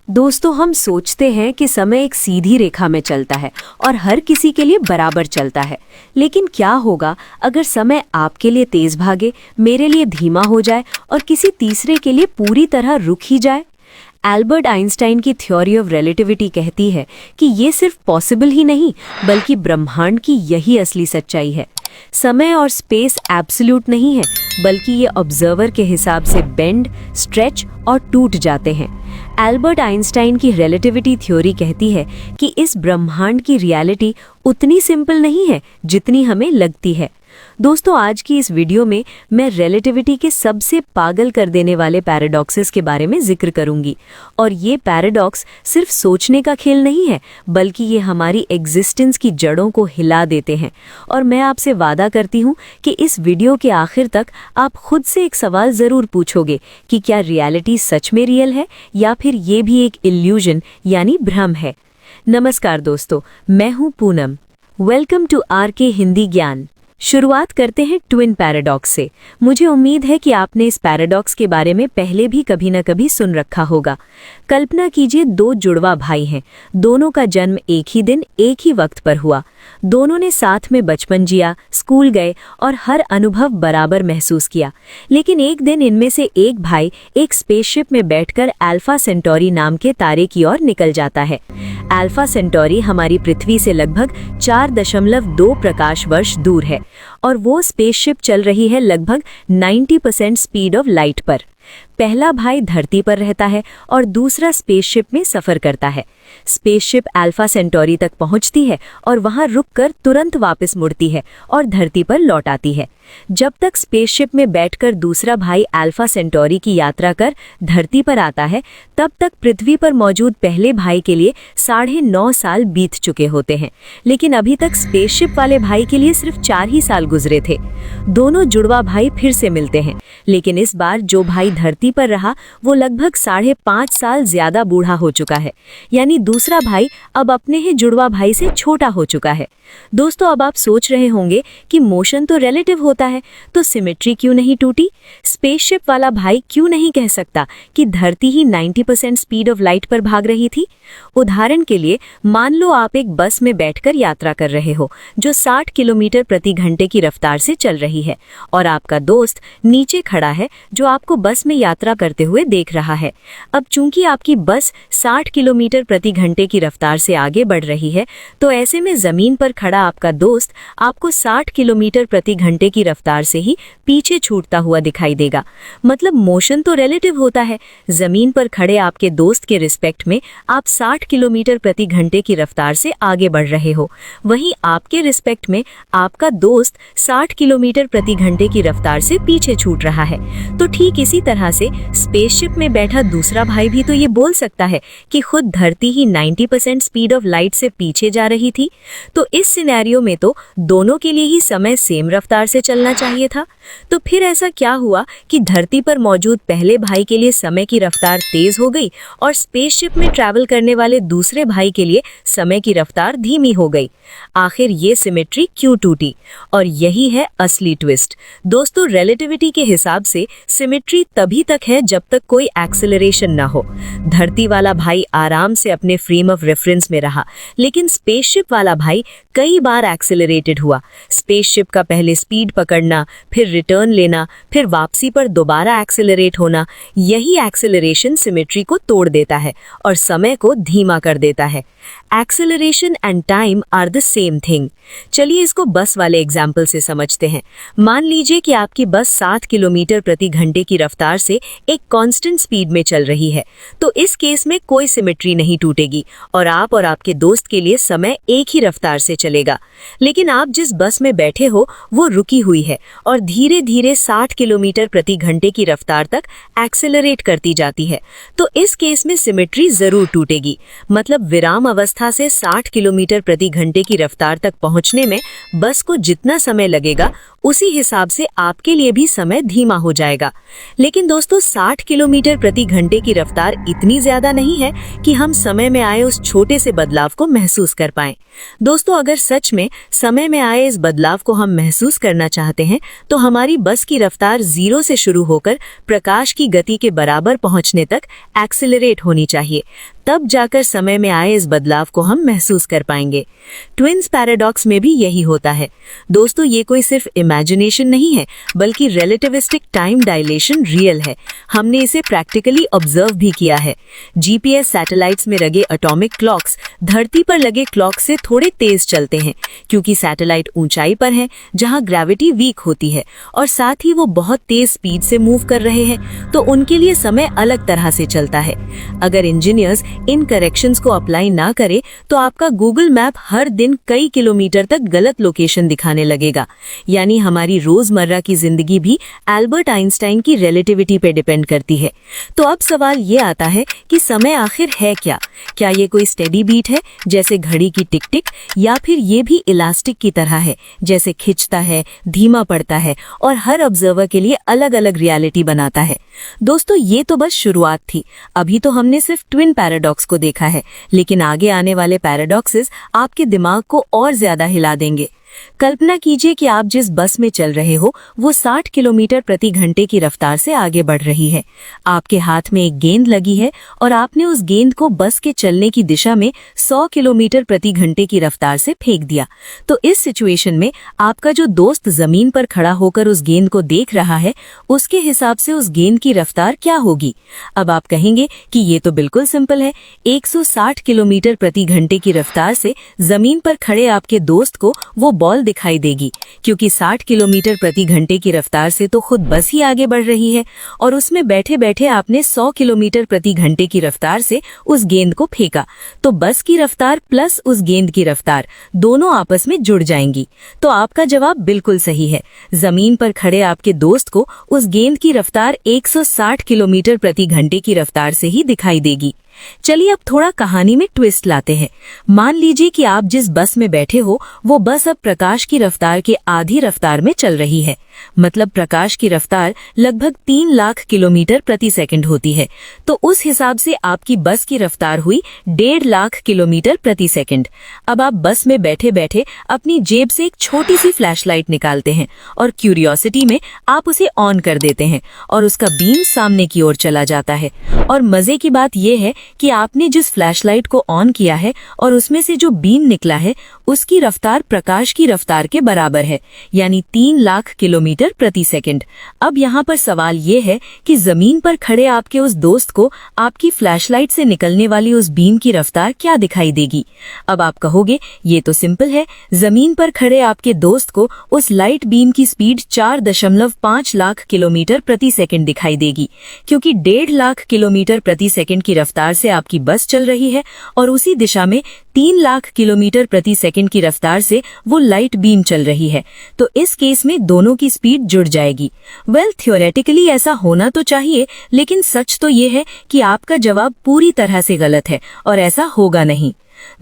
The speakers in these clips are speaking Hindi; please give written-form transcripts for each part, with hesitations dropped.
दोस्तों, हम सोचते हैं कि समय एक सीधी रेखा में चलता है और हर किसी के लिए बराबर चलता है। लेकिन क्या होगा अगर समय आपके लिए तेज भागे, मेरे लिए धीमा हो जाए और किसी तीसरे के लिए पूरी तरह रुक ही जाए? एल्बर्ट आइंस्टाइन की थ्योरी ऑफ रिलेटिविटी कहती है कि ये सिर्फ पॉसिबल ही नहीं बल्कि ब्रह्मांड की यही असली सच्चाई है। समय और स्पेस एब्सोल्यूट नहीं है, बल्कि ये ऑब्जर्वर के हिसाब से बेंड, स्ट्रेच और टूट जाते हैं। एल्बर्ट आइंस्टाइन की रिलेटिविटी थ्योरी कहती है कि इस ब्रह्मांड की रियलिटी उतनी सिंपल नहीं है जितनी हमें लगती है। दोस्तों, आज की इस वीडियो में मैं रिलेटिविटी के सबसे पागल कर देने वाले पैराडॉक्सेस के बारे में जिक्र करूंगी। और ये पैराडॉक्स सिर्फ सोचने का खेल नहीं है, बल्कि ये हमारी एग्जिस्टेंस की जड़ों को हिला देते हैं। और मैं आपसे वादा करती हूँ कि इस वीडियो के आखिर तक आप खुद से एक सवाल ज़रूर पूछोगे कि क्या रियलिटी सच में रियल है या फिर ये भी एक इल्यूजन यानी भ्रम है। नमस्कार दोस्तों, मैं हूँ Poonam. Welcome to RK Hindi Gyan. शुरुआत करते हैं ट्विन पैराडॉक्स से। मुझे उम्मीद है कि आपने इस पैराडॉक्स के बारे में पहले भी कभी न कभी सुन रखा होगा। कल्पना कीजिए, दो जुड़वा भाई हैं। दोनों का जन्म एक ही दिन एक ही वक्त पर हुआ। दोनों ने साथ में बचपन जिया, स्कूल गए और हर अनुभव बराबर महसूस किया। लेकिन एक दिन इनमें से एक भाई एक स्पेसशिप में बैठकर अल्फा सेंटोरी नाम के तारे की ओर निकल जाता है। अल्फा सेंटोरी हमारी पृथ्वी से लगभग 4.2 प्रकाश वर्ष दूर है और वो स्पेसशिप चल रही है लगभग 90% स्पीड ऑफ लाइट पर। पहला भाई धरती पर रहता है और दूसरा स्पेसशिप में सफर करता है। स्पेसशिप अल्फा सेंटोरी तक पहुंचती है और वहां रुककर तुरंत वापस मुड़ती है और धरती पर लौट आती है। जब तक स्पेसशिप में बैठकर दूसरा भाई अल्फा सेंटोरी की यात्रा कर धरती पर आता है, तब तक पृथ्वी पर मौजूद पहले भाई के लिए 9.5 साल बीत चुके होते हैं। लेकिन अभी तक स्पेसशिप वाले भाई के लिए सिर्फ 4 ही साल गुजरे थे। दोनों जुड़वा भाई फिर से मिलते हैं, लेकिन इस बार जो भाई धरती पर रहा वो लगभग 5.5 साल ज्यादा बूढ़ा हो चुका है। यानी दूसरा भाई अब अपने ही जुड़वा भाई से छोटा हो चुका है। दोस्तों, अब आप सोच रहे होंगे कि मोशन तो रिलेटिव होता है, तो सिमेट्री क्यों नहीं टूटी? स्पेसशिप वाला भाई क्यों नहीं कह सकता कि धरती ही 90% स्पीड ऑफ लाइट पर भाग रही थी? उदाहरण के लिए, मान लो आप एक बस में बैठकर यात्रा कर रहे हो जो 60 किलोमीटर प्रति घंटे की रफ्तार से चल रही है और आपका दोस्त नीचे खड़ा है जो आपको बस में यात्रा करते हुए देख रहा है। अब चूंकि आपकी बस 60 किलोमीटर प्रति घंटे की रफ्तार से आगे बढ़ रही है, तो ऐसे में जमीन पर खड़ा आपका दोस्त आपको 60 किलोमीटर प्रति घंटे की रफ्तार से ही पीछे छूटता हुआ दिखाई देगा। मतलब मोशन तो रिलेटिव होता है। जमीन पर खड़े आपके दोस्त के रिस्पेक्ट में आप 60 किलोमीटर प्रति घंटे की रफ्तार से आगे बढ़ रहे हो, वहीं आपके रिस्पेक्ट में आपका दोस्त 60 किलोमीटर प्रति घंटे की रफ्तार से पीछे छूट रहा है। तो ठीक इसी तरह से स्पेसशिप में बैठा दूसरा भाई भी तो ये बोल सकता है कि खुद धरती ही 90% स्पीड ऑफ लाइट से पीछे जा रही थी। तो इस सिनेरियो में तो दोनों के लिए ही समय सेम रफ्तार से चलना चाहिए था। तो फिर ऐसा क्या हुआ कि धरती पर मौजूद पहले भाई के लिए समय की रफ्तार तेज हो गई और स्पेसशिप में ट्रैवल करने वाले दूसरे भाई के लिए समय की रफ्तार धीमी हो गई? आखिर ये सिमेट्री क्यों टूटी? और यही है असली ट्विस्ट। दोस्तों, रिलेटिविटी के हिसाब से सिमेट्री तभी तक है जब तक कोई एक्सेलरेशन ना हो। धरती वाला भाई आराम से अपने फ्रेम ऑफ रेफरेंस में रहा, लेकिन स्पेसशिप वाला भाई कई बार एक्सेलरेटेड हुआ। स्पेसशिप का पहले स्पीड पकड़ना, फिर रिटर्न लेना, फिर वापसी पर दोबारा एक्सेलरेट होना, यही एक्सेलरेशन सिमेट्री को तोड़ देता है और समय को धीमा कर देता है। Acceleration and time are the same thing. चलिए इसको बस वाले एग्जाम्पल से समझते हैं। मान लीजिए कि आपकी बस 60 किलोमीटर प्रति घंटे की रफ्तार से एक कांस्टेंट स्पीड में चल रही है, तो इस केस में कोई सिमेट्री नहीं टूटेगी और आप और आपके दोस्त के लिए समय एक ही रफ्तार से चलेगा। लेकिन आप जिस बस में बैठे हो वो रुकी हुई है और धीरे धीरे 60 किलोमीटर प्रति घंटे की रफ्तार तक एक्सेलरेट करती जाती है, तो इस केस में सिमेट्री जरूर टूटेगी। मतलब विराम अवस्था से 60 किलोमीटर प्रति घंटे की रफ्तार तक पहुंचने में बस को जितना समय लगेगा उसी हिसाब से आपके लिए भी समय धीमा हो जाएगा। लेकिन दोस्तों, 60 किलोमीटर प्रति घंटे की रफ्तार इतनी ज्यादा नहीं है कि हम समय में आए उस छोटे से बदलाव को महसूस कर पाएं। दोस्तों, अगर सच में समय में आए इस बदलाव को हम महसूस करना चाहते हैं, तो हमारी बस की रफ्तार 0 से शुरू होकर प्रकाश की गति के बराबर पहुंचने तक एक्सेलरेट होनी चाहिए। तब जाकर समय में आए इस बदलाव को हम महसूस कर पाएंगे। ट्विन्स पैराडॉक्स में भी यही होता है। दोस्तों, ये कोई सिर्फ इमेजिनेशन नहीं है, बल्कि रिलेटिविस्टिक टाइम डायलेशन रियल है। हमने इसे प्रैक्टिकली ऑब्जर्व भी किया है। जीपीएस सैटेलाइट्स में लगे एटॉमिक क्लॉक्स धरती पर लगे क्लॉक से थोड़े तेज चलते हैं, क्योंकि सैटेलाइट ऊंचाई पर है जहां ग्रेविटी वीक होती है और साथ ही वो बहुत तेज स्पीड से मूव कर रहे हैं, तो उनके लिए समय अलग तरह से चलता है। अगर इंजीनियर्स इन करेक्शंस को अप्लाई ना करे तो आपका गूगल मैप हर दिन कई किलोमीटर तक गलत लोकेशन दिखाने लगेगा। यानी हमारी रोजमर्रा की जिंदगी भी एल्बर्ट आइंस्टाइन की रिलेटिविटी पे डिपेंड करती है। तो अब सवाल ये आता है कि समय आखिर है क्या? क्या ये कोई स्टेडी बीट है जैसे घड़ी की टिक टिक, या फिर ये भी इलास्टिक की तरह है जैसे खिंचता है, धीमा पड़ता है और हर ऑब्जर्वर के लिए अलग अलग रियलिटी बनाता है? दोस्तों, ये तो बस शुरुआत थी। अभी तो हमने सिर्फ ट्विन पैराडॉक्स को देखा है, लेकिन आगे आने वाले पैराडॉक्सेस आपके दिमाग को और ज्यादा हिला देंगे। कल्पना कीजिए कि आप जिस बस में चल रहे हो वो 60 किलोमीटर प्रति घंटे की रफ्तार से आगे बढ़ रही है। आपके हाथ में एक गेंद लगी है और आपने उस गेंद को बस के चलने की दिशा में 100 किलोमीटर प्रति घंटे की रफ्तार से फेंक दिया। तो इस सिचुएशन में आपका जो दोस्त जमीन पर खड़ा होकर उस गेंद को देख रहा है, उसके हिसाब से उस गेंद की रफ्तार क्या होगी? अब आप कहेंगे कि ये तो बिल्कुल सिंपल है। 160 किलोमीटर प्रति घंटे की रफ्तार से जमीन पर खड़े आपके दोस्त को वो बॉल दिखाई देगी, क्योंकि 60 किलोमीटर प्रति घंटे की रफ्तार से तो खुद बस ही आगे बढ़ रही है और उसमें बैठे बैठे आपने 100 किलोमीटर प्रति घंटे की रफ्तार से उस गेंद को फेंका। तो बस की रफ्तार प्लस उस गेंद की रफ्तार दोनों आपस में जुड़ जाएंगी। तो आपका जवाब बिल्कुल सही है। जमीन पर खड़े आपके दोस्त को उस गेंद की रफ्तार 160 किलोमीटर प्रति घंटे की रफ्तार से ही दिखाई देगी। चलिए अब थोड़ा कहानी में ट्विस्ट लाते हैं। मान लीजिए कि आप जिस बस में बैठे हो वो बस अब प्रकाश की रफ्तार के आधी रफ्तार में चल रही है। मतलब प्रकाश की रफ्तार लगभग 3 लाख किलोमीटर प्रति सेकंड होती है। तो उस हिसाब से आपकी बस की रफ्तार हुई 1.5 लाख किलोमीटर प्रति सेकंड। अब आप बस में बैठे बैठे अपनी जेब से एक छोटी सी फ्लैशलाइट निकालते हैं और क्यूरियोसिटी में आप उसे ऑन कर देते हैं और उसका बीम सामने की ओर चला जाता है। और मजे की बात यह है कि आपने जिस फ्लैशलाइट को ऑन किया है और उसमें से जो बीम निकला है उसकी रफ्तार प्रकाश की रफ्तार के बराबर है, यानी 3 लाख किलोमीटर प्रति सेकंड। अब यहाँ पर सवाल ये है कि जमीन पर खड़े आपके उस दोस्त को आपकी फ्लैशलाइट से निकलने वाली उस बीम की रफ्तार क्या दिखाई देगी? अब आप कहोगे ये तो सिंपल है, जमीन पर खड़े आपके दोस्त को उस लाइट बीम की स्पीड 4.5 लाख किलोमीटर प्रति सेकंड दिखाई देगी, क्योंकि 1.5 लाख किलोमीटर प्रति सेकंड की रफ्तार से आपकी बस चल रही है और उसी दिशा में 3 लाख किलोमीटर प्रति सेकंड की रफ्तार से वो लाइट बीम चल रही है। तो इस केस में दोनों की स्पीड जुड़ जाएगी। वेल, थ्योरेटिकली ऐसा होना तो चाहिए, लेकिन सच तो ये है कि आपका जवाब पूरी तरह से गलत है और ऐसा होगा नहीं।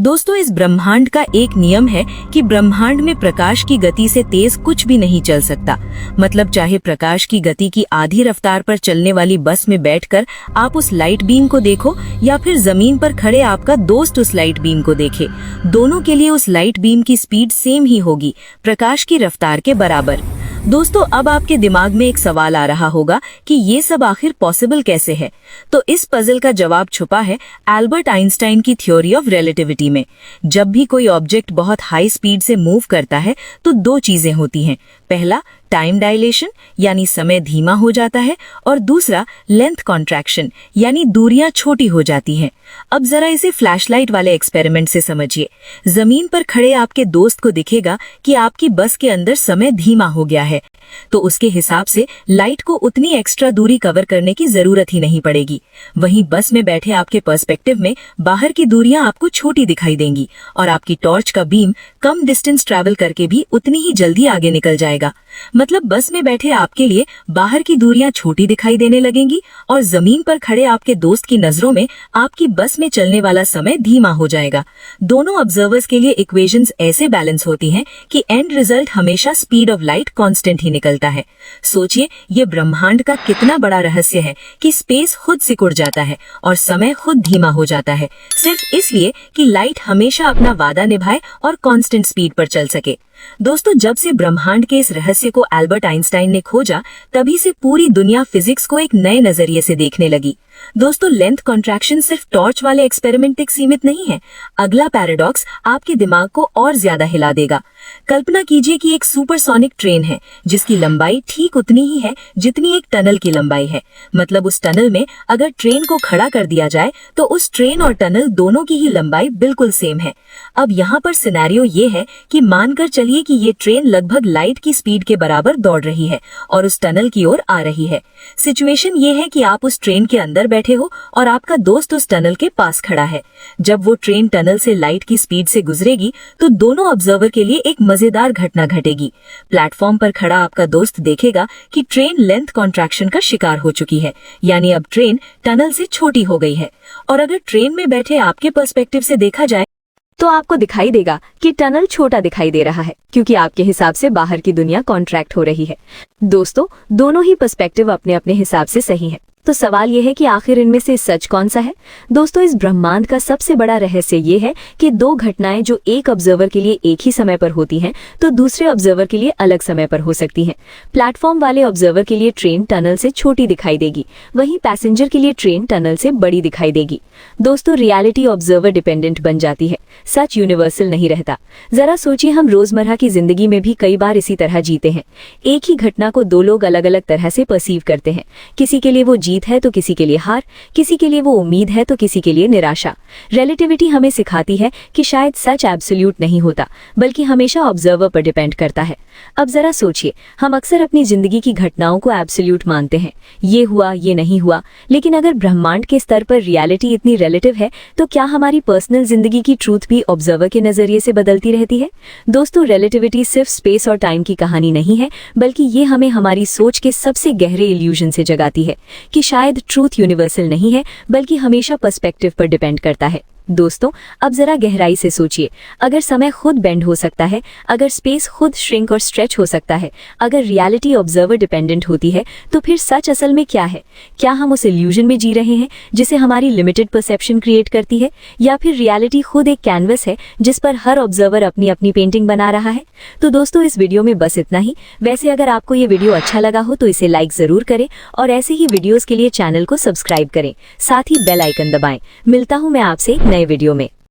दोस्तों, इस ब्रह्मांड का एक नियम है कि ब्रह्मांड में प्रकाश की गति से तेज कुछ भी नहीं चल सकता। मतलब चाहे प्रकाश की गति की आधी रफ्तार पर चलने वाली बस में बैठकर आप उस लाइट बीम को देखो या फिर जमीन पर खड़े आपका दोस्त उस लाइट बीम को देखे, दोनों के लिए उस लाइट बीम की स्पीड सेम ही होगी, प्रकाश की रफ्तार के बराबर। दोस्तों, अब आपके दिमाग में एक सवाल आ रहा होगा कि ये सब आखिर पॉसिबल कैसे है? तो इस पजल का जवाब छुपा है एल्बर्ट आइंस्टाइन की थ्योरी ऑफ रिलेटिविटी में। जब भी कोई ऑब्जेक्ट बहुत हाई स्पीड से मूव करता है तो 2 चीजें होती हैं। पहला, टाइम डायलेशन यानी समय धीमा हो जाता है, और दूसरा लेंथ कॉन्ट्रैक्शन यानी दूरियां छोटी हो जाती हैं। अब जरा इसे फ्लैशलाइट वाले एक्सपेरिमेंट से समझिए। जमीन पर खड़े आपके दोस्त को दिखेगा कि आपकी बस के अंदर समय धीमा हो गया है, तो उसके हिसाब से लाइट को उतनी एक्स्ट्रा दूरी कवर करने की जरूरत ही नहीं पड़ेगी। वहीं बस में बैठे आपके पर्सपेक्टिव में बाहर की दूरियां आपको छोटी दिखाई देंगी और आपकी टॉर्च का बीम कम डिस्टेंस ट्रैवल करके भी उतनी ही जल्दी आगे निकल जाएगा। मतलब बस में बैठे आपके लिए बाहर की दूरियां छोटी दिखाई देने लगेंगी और जमीन पर खड़े आपके दोस्त की नजरों में आपकी बस में चलने वाला समय धीमा हो जाएगा। दोनों ऑब्जर्वर्स के लिए इक्वेशंस ऐसे बैलेंस होती हैं कि एंड रिजल्ट हमेशा स्पीड ऑफ लाइट कांस्टेंट ही निकलता है। सोचिए, ये ब्रह्मांड का कितना बड़ा रहस्य है कि स्पेस खुद सिकुड़ जाता है और समय खुद धीमा हो जाता है, सिर्फ इसलिए कि लाइट हमेशा अपना वादा निभाए और कांस्टेंट स्पीड पर चल सके। दोस्तों, जब से ब्रह्मांड के इस रहस्य को एल्बर्ट आइंस्टाइन ने खोजा, तभी से पूरी दुनिया फिजिक्स को एक नए नजरिए से देखने लगी। दोस्तों, लेंथ कॉन्ट्रैक्शन सिर्फ टॉर्च वाले एक्सपेरिमेंट तक सीमित नहीं है। अगला पैराडॉक्स आपके दिमाग को और ज्यादा हिला देगा। कल्पना कीजिए कि एक सुपरसोनिक ट्रेन है जिसकी लंबाई ठीक उतनी ही है जितनी एक टनल की लंबाई है। मतलब उस टनल में अगर ट्रेन को खड़ा कर दिया जाए तो उस ट्रेन और टनल दोनों की ही लंबाई बिल्कुल सेम है। अब यहाँ पर सिनेरियो ये है कि मानकर चलिए कि ये ट्रेन लगभग लाइट की स्पीड के बराबर दौड़ रही है और उस टनल की ओर आ रही है। सिचुएशन ये है कि आप उस ट्रेन के अंदर बैठे हो और आपका दोस्त उस टनल के पास खड़ा है। जब वो ट्रेन टनल से लाइट की स्पीड से गुजरेगी तो दोनों ऑब्जर्वर के लिए एक मजेदार घटना घटेगी। प्लेटफॉर्म पर खड़ा आपका दोस्त देखेगा कि ट्रेन लेंथ कॉन्ट्रैक्शन का शिकार हो चुकी है, यानी अब ट्रेन टनल से छोटी हो गई है। और अगर ट्रेन में बैठे आपके पर्सपेक्टिव से देखा जाए तो आपको दिखाई देगा कि टनल छोटा दिखाई दे रहा है क्योंकि आपके हिसाब से बाहर की दुनिया कॉन्ट्रैक्ट हो रही है। दोस्तों, दोनों ही पर्सपेक्टिव अपने अपने हिसाब से सही है। तो सवाल यह है कि आखिर इनमें से सच कौन सा है? दोस्तों, इस ब्रह्मांड का सबसे बड़ा रहस्य ये है कि दो घटनाएं जो एक ऑब्जर्वर के लिए एक ही समय पर होती हैं तो दूसरे ऑब्जर्वर के लिए अलग समय पर हो सकती हैं। प्लेटफॉर्म वाले ऑब्जर्वर के लिए ट्रेन टनल से छोटी दिखाई देगी, वहीं पैसेंजर के लिए ट्रेन टनल से बड़ी दिखाई देगी। दोस्तों, रियलिटी ऑब्जर्वर डिपेंडेंट बन जाती है, सच यूनिवर्सल नहीं रहता। जरा सोचिए, हम रोजमर्रा की जिंदगी में भी कई बार इसी तरह जीते हैं। एक ही घटना को दो लोग अलग अलग तरह से परसीव करते हैं। किसी के लिए वो जीत है तो किसी के लिए हार, किसी के लिए वो उम्मीद है तो किसी के लिए निराशा। रिलेटिविटी हमें सिखाती है कि शायद सच एब्सोल्यूट नहीं होता, बल्कि हमेशा ऑब्जर्वर पर डिपेंड करता है। अब जरा सोचिए, हम अक्सर अपनी जिंदगी की घटनाओं को एब्सोल्यूट मानते हैं, ये हुआ ये नहीं हुआ। लेकिन अगर ब्रह्मांड के स्तर पर रियलिटी इतनी रिलेटिव है तो क्या हमारी पर्सनल जिंदगी की ट्रूथ भी ऑब्जर्वर के नजरिए से बदलती रहती है? दोस्तों, रिलेटिविटी सिर्फ स्पेस और टाइम की कहानी नहीं है, बल्कि ये हमें हमारी सोच के सबसे गहरे इल्यूजन से जगाती है कि शायद ट्रूथ यूनिवर्सल नहीं है, बल्कि हमेशा पर्सपेक्टिव पर डिपेंड करता है। दोस्तों, अब जरा गहराई से सोचिए, अगर समय खुद बेंड हो सकता है, अगर स्पेस खुद श्रिंक और स्ट्रेच हो सकता है, अगर रियलिटी ऑब्जर्वर डिपेंडेंट होती है, तो फिर सच असल में क्या है? क्या हम उस इल्यूजन में जी रहे हैं जिसे हमारी लिमिटेड परसेप्शन क्रिएट करती है, या फिर रियलिटी खुद एक कैनवस है जिस पर हर ऑब्जर्वर अपनी अपनी पेंटिंग बना रहा है? तो दोस्तों, इस वीडियो में बस इतना ही। वैसे अगर आपको ये वीडियो अच्छा लगा हो तो इसे लाइक जरूर करें और ऐसे ही वीडियोस के लिए चैनल को सब्सक्राइब करें, साथ ही बेल आइकन दबाएं। मिलता हूं मैं आपसे एक नए वीडियो में।